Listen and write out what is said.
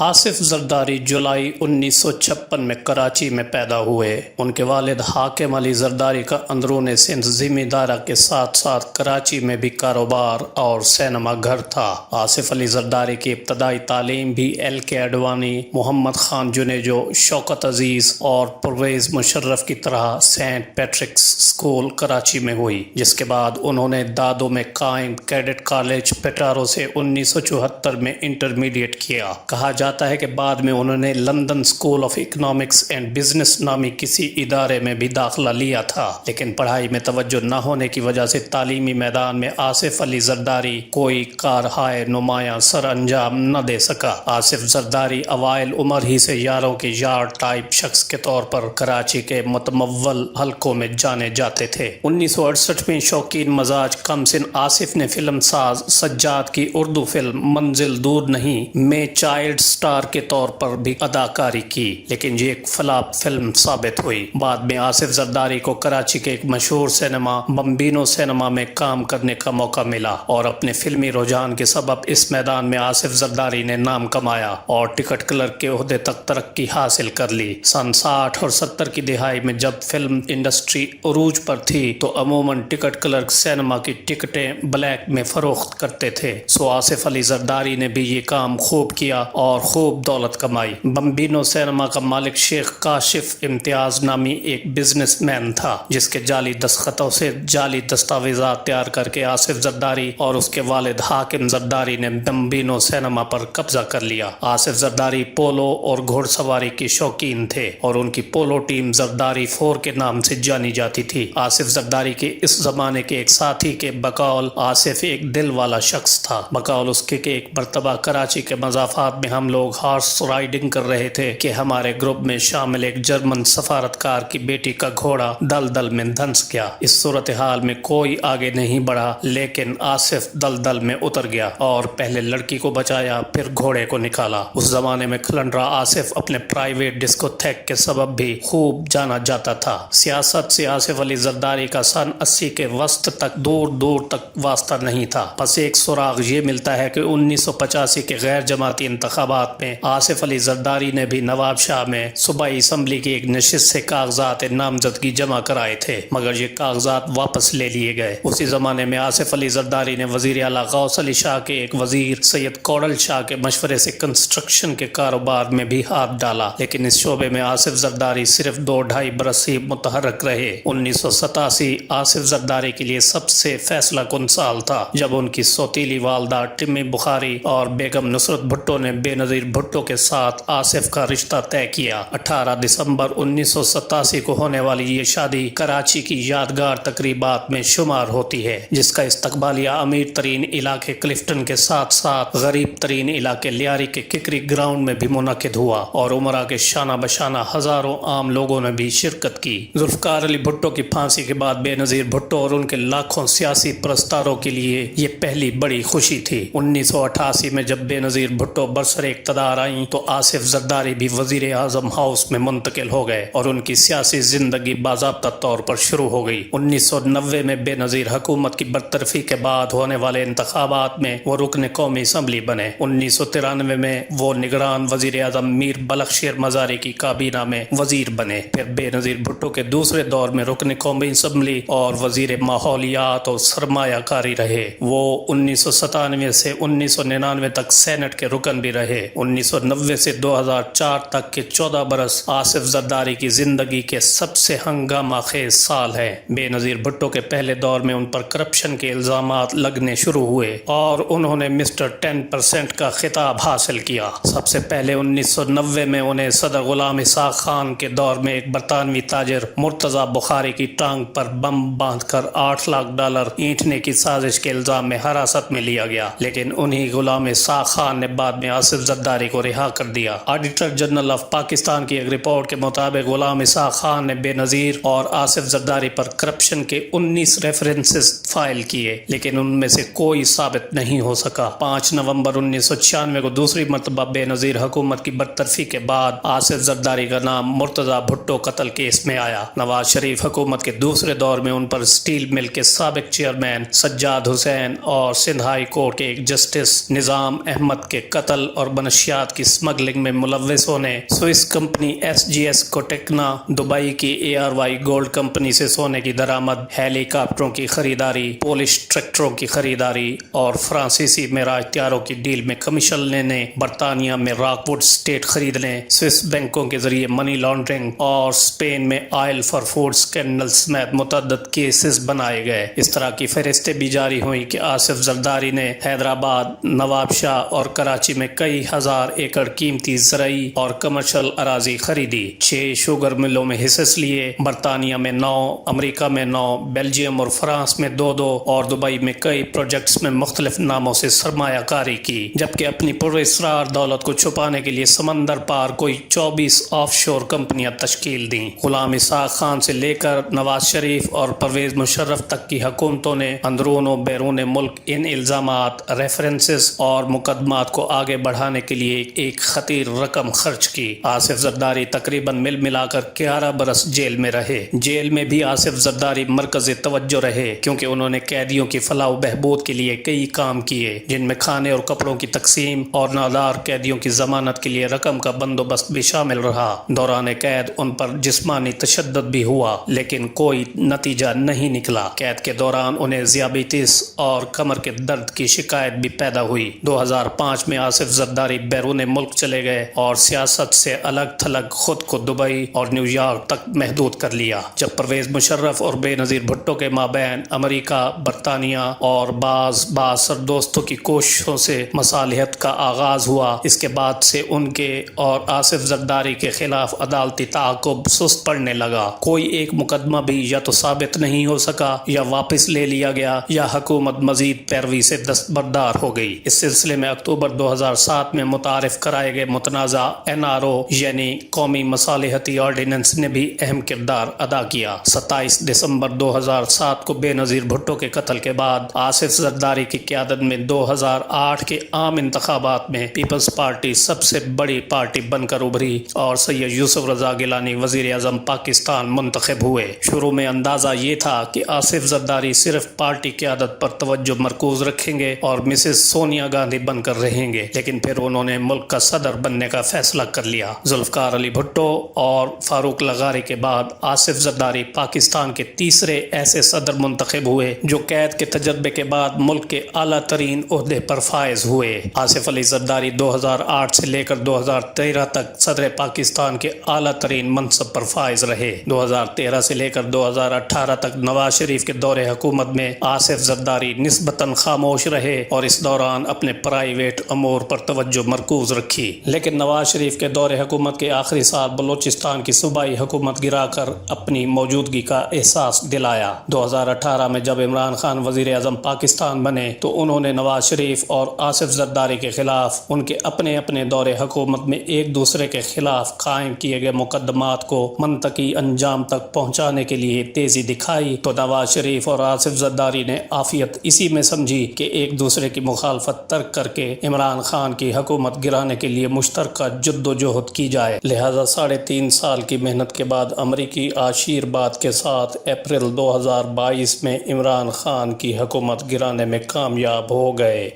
آصف زرداری جولائی 1956 میں کراچی میں پیدا ہوئے۔ ان کے والد حاکم علی زرداری کا اندرون سندھ زمیندارہ کے ساتھ ساتھ کراچی میں بھی کاروبار اور سینما گھر تھا۔ آصف علی زرداری کی ابتدائی تعلیم بھی ایل کے اڈوانی، محمد خان جنیجو، شوکت عزیز اور پرویز مشرف کی طرح سینٹ پیٹرکس اسکول کراچی میں ہوئی، جس کے بعد انہوں نے دادو میں قائم کیڈٹ کالج پیٹارو سے 1974 میں انٹرمیڈیٹ کیا۔ کہا جاتا ہے کہ بعد میں انہوں نے London school of economics and business نامی کسی ادارے میں بھی داخلہ لیا تھا، لیکن پڑھائی میں توجہ نہ ہونے کی وجہ سے تعلیمی میدان میں آصف علی زرداری کوئی کارہائے نمایاں سر انجام نہ دے سکا۔ آصف زرداری اوائل عمر ہی سے یاروں کے یار ٹائپ شخص کے طور پر کراچی کے متمول حلقوں میں جانے جاتے تھے۔ 1968 میں شوقین مزاج کم سن آصف نے فلم ساز سجاد کی اردو فلم منزل دور نہیں میں چائلڈ سٹار کے طور پر بھی اداکاری کی، لیکن یہ ایک فلاپ فلم ثابت ہوئی۔ بعد میں آصف زرداری کو کراچی کے ایک مشہور سینما بمبینو سینما میں کام کرنے کا موقع ملا، اور اپنے فلمی رجحان کے سبب اس میدان میں آصف زرداری نے نام کمایا اور ٹکٹ کلرک کے عہدے تک ترقی حاصل کر لی۔ سن 60 اور 70 کی دہائی میں جب فلم انڈسٹری عروج پر تھی تو عموماً ٹکٹ کلرک سینما کی ٹکٹیں بلیک میں فروخت کرتے تھے، سو آصف علی زرداری نے بھی یہ کام خوب کیا اور خوب دولت کمائی۔ بمبینو سینما کا مالک شیخ کاشف امتیاز نامی ایک بزنس مین تھا، جس کے جعلی دستخطوں سے جعلی دستاویزات تیار کر کے آصف زرداری اور اس کے والد حاکم زرداری نے بمبینو سینما پر قبضہ کر لیا۔ آصف زرداری پولو اور گھوڑ سواری کی شوقین تھے اور ان کی پولو ٹیم زرداری 4 کے نام سے جانی جاتی تھی۔ آصف زرداری کے اس زمانے کے ایک ساتھی کے بقول آصف ایک دل والا شخص تھا۔ بقول اس کے ایک مرتبہ کراچی کے مضافات میں ہم لوگ ہارس رائڈنگ کر رہے تھے کہ ہمارے گروپ میں شامل ایک جرمن سفارتکار کی بیٹی کا گھوڑا دلدل میں دھنس گیا۔ اس صورتحال میں کوئی آگے نہیں بڑھا، لیکن آصف دلدل میں اتر گیا اور پہلے لڑکی کو بچایا، پھر گھوڑے کو نکالا۔ اس زمانے میں کھلنڈرا آصف اپنے پرائیویٹ ڈسکو تھیک کے سبب بھی خوب جانا جاتا تھا۔ سیاست سے آصف علی زرداری کا سن 80 کے وسط تک دور دور تک واسطہ نہیں تھا۔ بس ایک سراغ یہ ملتا ہے کہ 1985 کے غیر جماعتی انتخابات میں آصف علی زرداری نے بھی نواب شاہ میں صوبائی اسمبلی کی ایک نشست سے کاغذات نامزدگی جمع کرائے تھے، مگر یہ کاغذات واپس لے لیے گئے۔ اسی زمانے میں آصف علی زرداری نے وزیر اعلیٰ غوث علی شاہ کے ایک وزیر سید کوڑل شاہ کے مشورے سے کنسٹرکشن کے کاروبار میں بھی ہاتھ ڈالا، لیکن اس شعبے میں آصف زرداری صرف 2-2.5 برس ہی متحرک رہے۔ 1987 آصف زرداری کے لیے سب سے فیصلہ کن سال تھا، جب ان کی سوتیلی والدہ ٹمی بخاری اور بیگم نصرت بھٹو نے بے نظیر بھٹو کے ساتھ آصف کا رشتہ طے کیا۔ 18 دسمبر 1987 کو ہونے والی یہ شادی کراچی کی یادگار تقریبات میں شمار ہوتی ہے، جس کا استقبالیہ امیر ترین علاقے کلفٹن کے ساتھ ساتھ غریب ترین علاقے لیاری کے ککری گراؤنڈ میں بھی منعقد ہوا، اور عمرہ کے شانہ بشانہ ہزاروں عام لوگوں نے بھی شرکت کی۔ ذوالفقار علی بھٹو کی پھانسی کے بعد بے نظیر بھٹو اور ان کے لاکھوں سیاسی پرستاروں کے لیے یہ پہلی بڑی خوشی تھی۔ 1988 میں جب بے نظیر بھٹو برسر اقتدار آئیں تو آصف زرداری بھی وزیر اعظم ہاؤس میں منتقل ہو گئے اور ان کی سیاسی زندگی باضابطہ طور پر شروع ہو گئی۔ 1990 میں بے نظیر حکومت کی برطرفی کے بعد ہونے والے انتخابات میں وہ رکن قومی اسمبلی بنے۔ 1993 میں وہ نگران وزیر اعظم میر بلخشیر مزاری کی کابینہ میں وزیر بنے، پھر بے نظیر بھٹو کے دوسرے دور میں رکن قومی اسمبلی اور وزیر ماحولیات اور سرمایہ کاری رہے۔ وہ 1997 سے 1999 تک سینٹ کے رکن بھی رہے۔ 1990 سے 2004 تک کے 14 برس آصف زرداری کی زندگی کے سب سے ہنگامہ خیز سال ہیں۔ بے نظیر بھٹو کے پہلے دور میں ان پر کرپشن کے الزامات لگنے شروع ہوئے اور انہوں نے مسٹر 10% کا خطاب حاصل کیا۔ سب سے پہلے 1990 میں انہیں صدر غلام اسحاق خان کے دور میں ایک برطانوی تاجر مرتضی بخاری کی ٹانگ پر بم باندھ کر $8 لاکھ اینٹھنے کی سازش کے الزام میں حراست میں لیا گیا، لیکن انہی غلام اسحاق خان نے بعد میں آصف زرداری کو رہا کر دیا۔ آڈیٹر جنرل آف پاکستان کی ایک رپورٹ کے مطابق غلام اسحاق خان نے بے نظیر اور آصف زرداری پر کرپشن کے 19 ریفرنسز فائل کیے، لیکن ان میں سے کوئی ثابت نہیں ہو سکا۔ 5 نومبر 1996 کو دوسری مرتبہ بے نظیر حکومت کی برطرفی کے بعد آصف زرداری کا نام مرتضی بھٹو قتل کیس میں آیا۔ نواز شریف حکومت کے دوسرے دور میں ان پر سٹیل مل کے سابق چیئرمین سجاد حسین اور سندھ ہائی کورٹ کے ایک جسٹس نظام احمد کے قتل اور بنشر منشیات کی اسمگلنگ میں ملوث ہونے، سوئس کمپنی SGS کوٹیکنا، دبئی کی ARY گولڈ کمپنی سے سونے کی درآمد، ہیلی کاپٹروں کی خریداری، پولش ٹریکٹروں کی خریداری اور فرانسیسی معراج طیاروں کی ڈیل میں کمیشن لینے، برطانیہ میں راک ووڈ اسٹیٹ خریدنے، سوئس بینکوں کے ذریعے منی لانڈرنگ اور اسپین میں آئل فار فوڈ اسکینڈل سمیت متعدد کیسز بنائے گئے۔ اس طرح کی فہرستیں بھی جاری ہوئیں کہ آصف زرداری نے حیدرآباد، نواب شاہ اور کراچی میں کئی ہزار ایکڑ قیمتی زرعی اور کمرشل اراضی خریدی، 6 شوگر ملوں میں حصص لیے، برطانیہ میں 9، امریکہ میں 9، بیلجیم اور فرانس میں 2 اور دبئی میں کئی پروجیکٹس میں مختلف ناموں سے سرمایہ کاری کی، جبکہ اپنی پراسرار دولت کو چھپانے کے لیے سمندر پار کوئی 24 آف شور کمپنیاں تشکیل دیں۔ غلام اسحاق خان سے لے کر نواز شریف اور پرویز مشرف تک کی حکومتوں نے اندرون و بیرون ملک ان الزامات، ریفرنسز اور مقدمات کو آگے بڑھانے کے لیے ایک خطیر رقم خرچ کی۔ آصف زرداری تقریباً ملا کر 11 برس جیل میں رہے۔ جیل میں بھی آصف زرداری مرکز توجہ رہے، کیونکہ انہوں نے قیدیوں کی فلاح و بہبود کے لیے کئی کام کیے، جن میں کھانے اور کپڑوں کی تقسیم اور نادار قیدیوں کی ضمانت کے لیے رقم کا بندوبست بھی شامل رہا۔ دوران قید ان پر جسمانی تشدد بھی ہوا، لیکن کوئی نتیجہ نہیں نکلا۔ قید کے دوران انہیں ذیابیطس اور کمر کے درد کی شکایت بھی پیدا ہوئی۔ 2005 میں آصف زرداری بیرون ملک چلے گئے اور سیاست سے الگ تھلگ خود کو دبئی اور نیو یارک تک محدود کر لیا۔ جب پرویز مشرف اور بے نظیر بھٹو کے مابین امریکہ، برطانیہ اور بعض بااثر دوستوں کی کوششوں سے مصالحت کا آغاز ہوا، اس کے بعد سے ان کے اور آصف زرداری کے خلاف عدالتی تعاقب سست پڑنے لگا۔ کوئی ایک مقدمہ بھی یا تو ثابت نہیں ہو سکا، یا واپس لے لیا گیا، یا حکومت مزید پیروی سے دستبردار ہو گئی۔ اس سلسلے میں اکتوبر 2007 میں متعارف کرائے گئے متنازع NRO یعنی قومی مصالحتی آرڈیننس نے بھی اہم کردار ادا کیا۔ 27 دسمبر 2007 کو بے نظیر بھٹو کے قتل کے بعد آصف زرداری کی قیادت میں 2008 کے عام انتخابات میں پیپلز پارٹی سب سے بڑی پارٹی بن کر ابھری اور سید یوسف رضا گیلانی وزیر اعظم پاکستان منتخب ہوئے۔ شروع میں اندازہ یہ تھا کہ آصف زرداری صرف پارٹی قیادت پر توجہ مرکوز رکھیں گے اور مسز سونیا گاندھی بن کر رہیں گے، لیکن پھر انہوں نے ملک کا صدر بننے کا فیصلہ کر لیا۔ ذوالفقار علی بھٹو اور فاروق لغاری کے بعد آصف زرداری پاکستان کے تیسرے ایسے صدر منتخب ہوئے جو قید کے تجربے کے بعد ملک کے اعلیٰ ترین عہدے پر فائز ہوئے۔ آصف علی زرداری 2008 سے لے کر 2013 تک صدر پاکستان کے اعلیٰ ترین منصب پر فائز رہے۔ 2013 سے لے کر 2018 تک نواز شریف کے دور حکومت میں آصف زرداری نسبتاً خاموش رہے اور اس دوران اپنے پرائیویٹ امور پر توجہ مرکوز رکھی، لیکن نواز شریف کے دور حکومت کے آخری سال بلوچستان کی صوبائی حکومت گرا کر اپنی موجودگی کا احساس دلایا۔ 2018 میں جب عمران خان وزیر اعظم پاکستان بنے تو انہوں نے نواز شریف اور آصف زرداری کے خلاف ان کے اپنے دور حکومت میں ایک دوسرے کے خلاف قائم کیے گئے مقدمات کو منطقی انجام تک پہنچانے کے لیے تیزی دکھائی، تو نواز شریف اور آصف زرداری نے عافیت اسی میں سمجھی کہ ایک دوسرے کی مخالفت ترک کر کے عمران خان کی حکومت گرانے کے لیے مشترکہ جد و جہد کی جائے۔ لہذا 3.5 سال کی محنت کے بعد امریکی آشیرواد کے ساتھ اپریل 2022 میں عمران خان کی حکومت گرانے میں کامیاب ہو گئے۔